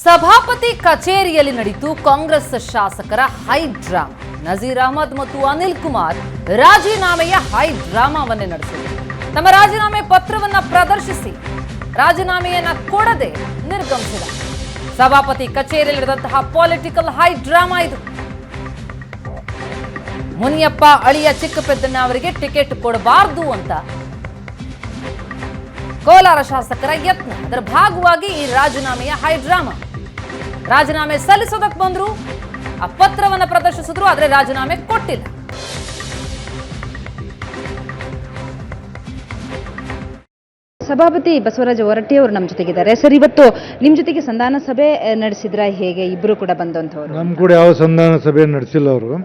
ಸಭಾಪತಿ ಕಚೇರಿಯಲ್ಲಿ ನಡೆಯಿತು ಕಾಂಗ್ರೆಸ್ ಶಾಸಕರ ಹೈ ಡ್ರಾಮಾ. ನಜೀರ್ ಅಹಮದ್ ಮತ್ತು ಅನಿಲ್ ಕುಮಾರ್ ರಾಜೀನಾಮೆಯ ಹೈ ಡ್ರಾಮಾವನ್ನೇ ನಡೆಸಿದರು. ತಮ್ಮ ರಾಜೀನಾಮೆ ಪತ್ರವನ್ನ ಪ್ರದರ್ಶಿಸಿ ರಾಜೀನಾಮೆಯನ್ನ ಕೊಡದೆ ನಿರ್ಗಮಿಸಿದ ಸಭಾಪತಿ ಕಚೇರಿಯಲ್ಲಿ ನಡೆದಂತಹ ಪೊಲಿಟಿಕಲ್ ಹೈ ಡ್ರಾಮಾ ಇದು. ಮುನಿಯಪ್ಪ ಅಳಿಯ ಚಿಕ್ಕಪೆದ್ದಣ್ಣ ಅವರಿಗೆ ಟಿಕೆಟ್ ಕೊಡಬಾರದು ಅಂತ ಕೋಲಾರ ಶಾಸಕರ ಯತ್ನ. ಅದರ ಭಾಗವಾಗಿ ಈ ರಾಜೀನಾಮೆಯ ಹೈ ಡ್ರಾಮಾ. ರಾಜೀನಾಮೆ ಸಲ್ಲಿಸೋದಕ್ಕೆ ಬಂದ್ರು, ಆ ಪತ್ರವನ್ನ ಪ್ರದರ್ಶಿಸಿದ್ರು, ಆದ್ರೆ ರಾಜೀನಾಮೆ ಕೊಟ್ಟಿಲ್ಲ. ಸಭಾಪತಿ ಬಸವರಾಜ ಹೊರಟ್ಟಿ ಅವರು ನಮ್ಮ ಜೊತೆಗಿದ್ದಾರೆ. ಸರ್, ಇವತ್ತು ನಿಮ್ಮ ಜೊತೆಗೆ ಸಂಧಾನ ಸಭೆ ನಡೆಸಿದ್ರ? ಹೇಗೆ ಇಬ್ಬರು ಕೂಡ ಬಂದಂಥವ್ರು? ನಮ್ಮ ಕೂಡ ಯಾವ ಸಂಧಾನ ಸಭೆ ನಡೆಸಿಲ್ಲ. ಅವರು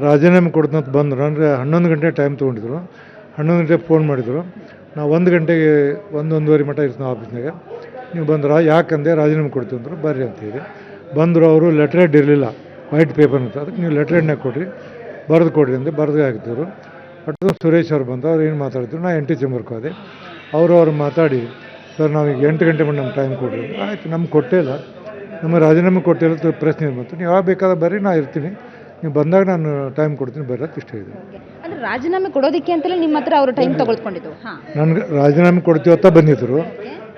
ರಾಜೀನಾಮೆ ಕೊಡ್ತಂತ ಬಂದರು. ಅಂದರೆ 11 ಗಂಟೆ ಟೈಮ್ ತೊಗೊಂಡಿದ್ರು. 11 ಗಂಟೆಗೆ ಫೋನ್ ಮಾಡಿದರು. ನಾವು 1 ಗಂಟೆಗೆ 1-1:30 ಮಟ್ಟ ಇರ್ತೀವಿ ಆಫೀಸ್ನಾಗ. ನೀವು ಬಂದ್ರ ಯಾಕಂದೆ ರಾಜೀನಾಮೆ ಕೊಡ್ತೀವಿ ಅಂದರು. ಬರ್ರಿ ಅಂತೇಳಿ ಬಂದರು. ಅವರು ಲೆಟರ್ ಹೆಡ್ ಇರಲಿಲ್ಲ, ವೈಟ್ ಪೇಪರ್ ಅಂತ. ಅದಕ್ಕೆ ನೀವು ಲೆಟರ್ ಹೆಡ್ನಾಗ ಕೊಡ್ರಿ, ಬರೆದು ಕೊಡ್ರಿ ಅಂತ ಬರೆದು ಹಾಕಿದ್ರು. ಬಟ್ ಸುರೇಶ್ ಅವ್ರು ಬಂದು ಅವ್ರು ಏನು ಮಾತಾಡಿದ್ರು, ನಾ NT ಚೇಂಬರ್ಗೆ ಹೋದೆ. ಅವ್ರು ಮಾತಾಡಿ, ಸರ್ ನಾವೀಗ 8 ಗಂಟೆ ಮಾಡಿ ನಮ್ಗೆ ಟೈಮ್ ಕೊಡ್ರಿ. ಆಯಿತು, ನಮ್ಗೆ ಕೊಟ್ಟೇ ಇಲ್ಲ, ನಮ್ಮ ರಾಜೀನಾಮೆ ಕೊಟ್ಟಿಲ್ಲ ಪ್ರಶ್ನೆ ಬಂತು. ನೀವು ಯಾವಾಗ ಬೇಕಾದ್ರೆ ಬರ್ರಿ, ನಾ ಇರ್ತೀನಿ, ನೀವು ಬಂದಾಗ ನಾನು ಟೈಮ್ ಕೊಡ್ತೀನಿ ಬರ್ರಿ ಅಂತ ಇಷ್ಟ ಇದೆ. ಅಂದರೆ ರಾಜೀನಾಮೆ ಕೊಡೋದಕ್ಕೆ ಅಂತಲೇ ನಿಮ್ಮ ಹತ್ರ ಅವರು ಟೈಮ್ ತಗೊಳ್ಕೊಂಡಿದ್ದು? ನನಗೆ ರಾಜೀನಾಮೆ ಕೊಡ್ತೀವತ್ತ ಬಂದಿದ್ದರು.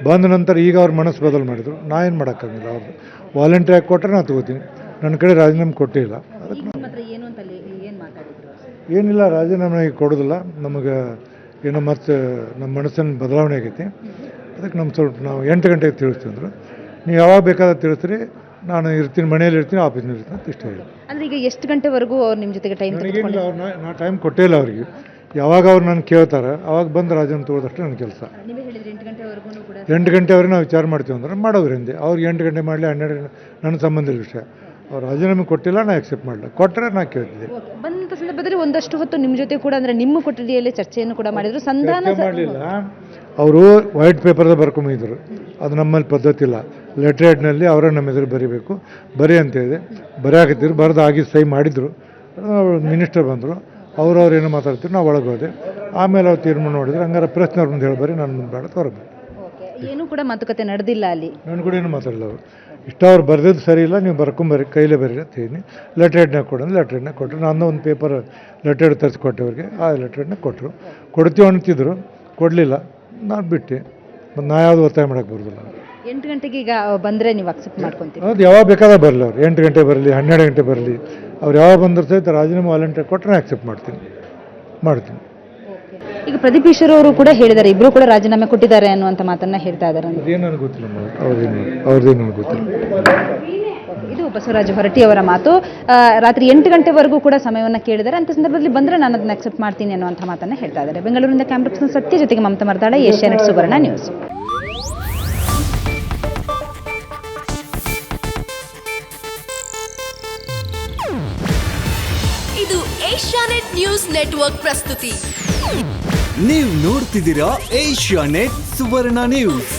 ಬಂದ ನಂತರ ಈಗ ಅವ್ರ ಮನಸ್ಸು ಬದಲು ಮಾಡಿದರು. ನಾ ಏನು ಮಾಡೋಕ್ಕಾಗಿಲ್ಲ. ಅವ್ರು ವಾಲಂಟ್ರಿ ಆಗಿ ಕೊಟ್ಟರೆ ನಾನು ತೊಗೋತೀನಿ. ನನ್ನ ಕಡೆ ರಾಜೀನಾಮೆ ಕೊಟ್ಟೇ ಇಲ್ಲ. ಅದಕ್ಕೆ ಏನಿಲ್ಲ, ರಾಜೀನಾಮೆ ಕೊಡೋದಿಲ್ಲ. ನಮಗೆ ಏನೋ ಮತ್ತೆ ನಮ್ಮ ಮನಸ್ಸಿನ ಬದಲಾವಣೆ ಆಗೈತಿ. ಅದಕ್ಕೆ ನಮ್ಮ ಸ್ವಲ್ಪ ನಾವು 8 ಗಂಟೆಗೆ ತಿಳಿಸ್ತೀವಿ ಅಂದರು. ನೀವು ಯಾವಾಗ ಬೇಕಾದ್ರೆ ತಿಳಿಸ್ರಿ, ನಾನು ಇರ್ತೀನಿ, ಮನೇಲಿ ಇರ್ತೀನಿ, ಆಫೀಸ್ನಲ್ಲಿ ಇರ್ತೀನಿ ಅಂತ ಇಷ್ಟ ಇದೆ. ಅಂದರೆ ಈಗ ಎಷ್ಟು ಗಂಟೆವರೆಗೂ ಅವ್ರು ನಿಮ್ಮ ಜೊತೆಗೆ ಟೈಮ್? ನನಗೇನಿಲ್ಲ, ನಾ ಟೈಮ್ ಕೊಟ್ಟೇ ಇಲ್ಲ ಅವ್ರಿಗೆ. ಯಾವಾಗ ಅವ್ರು ನಾನು ಕೇಳ್ತಾರೆ ಅವಾಗ ಬಂದು ರಾಜೀನಾಮೆ ತೊಗೊಳೋದಷ್ಟೇ ನನ್ನ ಕೆಲಸ. 8 ಗಂಟೆವರೆಗೆ ನಾವು ವಿಚಾರ ಮಾಡ್ತೀವಿ ಅಂದ್ರೆ ಮಾಡೋರು ಹಿಂದೆ. ಅವ್ರಿಗೆ 8 ಗಂಟೆ ಮಾಡಲಿ 12 ಗಂಟೆ ನನ್ನ ಸಂಬಂಧದ ವಿಷಯ. ಅವ್ರು ರಾಜೀನಾಮೆ ಕೊಟ್ಟಿಲ್ಲ, ನಾ ಆಕ್ಸೆಪ್ಟ್ ಮಾಡಲ್ಲ. ಕೊಟ್ಟರೆ ನಾ ಕೇಳ್ತಿದ್ದೆ. ಬಂದಂಥ ಸಂದರ್ಭದಲ್ಲಿ ಒಂದಷ್ಟು ಹೊತ್ತು ನಿಮ್ಮ ಜೊತೆ ಕೂಡ, ಅಂದರೆ ನಿಮ್ಮ ಕೊಠಡಿಯಲ್ಲಿ ಚರ್ಚೆಯನ್ನು ಕೂಡ ಮಾಡಿದ್ರು. ಸಂಧಾನ ಮಾಡಲಿಲ್ಲ. ಅವರು ವೈಟ್ ಪೇಪರ್ದಾಗ ಬರ್ಕೊಂಬಂದಿದ್ರು. ಅದು ನಮ್ಮಲ್ಲಿ ಪದ್ಧತಿ ಇಲ್ಲ. ಲೆಟರ್ ಹೆಡ್ನಲ್ಲಿ ಅವರೇ ನಮ್ಮ ಎದುರು ಬರೀಬೇಕು, ಬರೀ ಅಂತ ಹೇಳಿದೆ. ಬರೆಯಾಕತ್ತಿದ್ರು. ಬರೆದು ಆಗಿ ಸಹಿ ಮಾಡಿದರು. ಮಿನಿಸ್ಟರ್ ಬಂದರು. ಅವ್ರು ಏನೋ ಮಾತಾಡ್ತಿದ್ರು. ನಾವು ಒಳಗೆ ಹೋದೆ. ಆಮೇಲೆ ಅವ್ರು ತೀರ್ಮಾನ ಮಾಡಿದ್ರು. ಹಂಗಾರೆ ಪ್ರಶ್ನೆ ಮುಂದೆ ಹೇಳಿ ಬರ್ರಿ, ನಾನು ಮುಂದೆ ಬೇಡ ಹೊರಗೆ. ಏನೂ ಕೂಡ ಮಾತುಕತೆ ನಡೆದಿಲ್ಲ ಅಲ್ಲಿ? ನಾನು ಕೂಡ ಏನು ಮಾತಾಡಲ್ಲ. ಅವರು ಇಷ್ಟ ಅವ್ರು ಬರೆದಿದ್ದು ಸರಿ ಇಲ್ಲ, ನೀವು ಬರ್ಕೊಂಬರ್ರಿ, ಕೈಲೇ ಬರ್ರಿ ಅಂತ ಹೇಳಿ ಲೆಟರ್ ಹೆಡ್ನಾಗ ಕೊಡೋದು. ಲೆಟರ್ ಹೆಡ್ನಾಗ ಕೊಟ್ಟರು. ನಾನು ಒಂದು ಪೇಪರ್ ಲೆಟರ್ ಹೆಡ್ ತರಿಸ್ಕೊಟ್ಟೆ ಅವ್ರಿಗೆ. ಆ ಲೆಟರ್ ಹೆಡ್ನಾಗ ಕೊಟ್ಟರು. ಕೊಡ್ತೀವಿ ಅಂತಿದ್ರು, ಕೊಡಲಿಲ್ಲ. ನಾನು ಬಿಟ್ಟೆ. ಮತ್ತು ನಾ ಯಾವುದು ಒತ್ತಾಯ ಮಾಡೋಕ್ಕೆ ಬರೋದಿಲ್ಲ. 8 ಗಂಟೆಗೆ ಈಗ ಬಂದರೆ ನೀವು ಅಕ್ಸೆಪ್ಟ್ ಮಾಡ್ಕೊತೀವಿ? ಅದು ಯಾವಾಗ ಬೇಕಾದ್ರೆ ಬರಲಿ. ಅವ್ರು 8 ಗಂಟೆ ಬರಲಿ, 12 ಗಂಟೆ ಬರಲಿ, ಅವ್ರು ಯಾವಾಗ ಬಂದ್ರೆ ಸಹಿತ ರಾಜೀನಾಮೆ ವಾಲಂಟ್ರಿ ಕೊಟ್ಟರೆ ಅಕ್ಸೆಪ್ಟ್ ಮಾಡ್ತೀನಿ. ಈಗ ಪ್ರದೀಪ್ ಈಶ್ವರ್ ಅವರು ಕೂಡ ಹೇಳಿದ್ದಾರೆ, ಇಬ್ಬರು ಕೂಡ ರಾಜೀನಾಮೆ ಕೊಟ್ಟಿದ್ದಾರೆ ಅನ್ನುವಂಥ ಮಾತನ್ನ ಹೇಳ್ತಾ ಇದ್ದಾರೆ. ಅದೇನು ನನಗೆ ಗೊತ್ತಿಲ್ಲ. ಅವ್ರದ್ದೇನು ನನಗೆ ಗೊತ್ತಿಲ್ಲ. ಇದು ಬಸವರಾಜ ಹೊರಟ್ಟಿ ಅವರ ಮಾತು. ರಾತ್ರಿ 8 ಗಂಟೆವರೆಗೂ ಕೂಡ ಸಮಯವನ್ನು ಕೇಳಿದ್ದಾರೆ. ಅಂತ ಸಂದರ್ಭದಲ್ಲಿ ಬಂದರೆ ನಾನು ಅದನ್ನ ಅಕ್ಸೆಪ್ಟ್ ಮಾಡ್ತೀನಿ ಅನ್ನುವಂಥ ಮಾತನ್ನ ಹೇಳ್ತಾ ಇದ್ದಾರೆ. ಬೆಂಗಳೂರಿನಿಂದ ಕ್ಯಾಮ್ರಾ ಪರ್ಸನ್ ಸತ್ಯ ಜೊತೆಗೆ ಮಮತಾ ಮರ್ದಾಳ, ಏಷ್ಯಾನೆಟ್ ಸುವರ್ಣ ನ್ಯೂಸ್. ಇದು ಏಷ್ಯಾನೆಟ್ ನ್ಯೂಸ್ ನೆಟ್ವರ್ಕ್ ಪ್ರಸ್ತುತಿ. ನೀವು ನೋಡ್ತಿದ್ದೀರಾ ಏಷ್ಯಾನೆಟ್ ಸುವರ್ಣ ನ್ಯೂಸ್.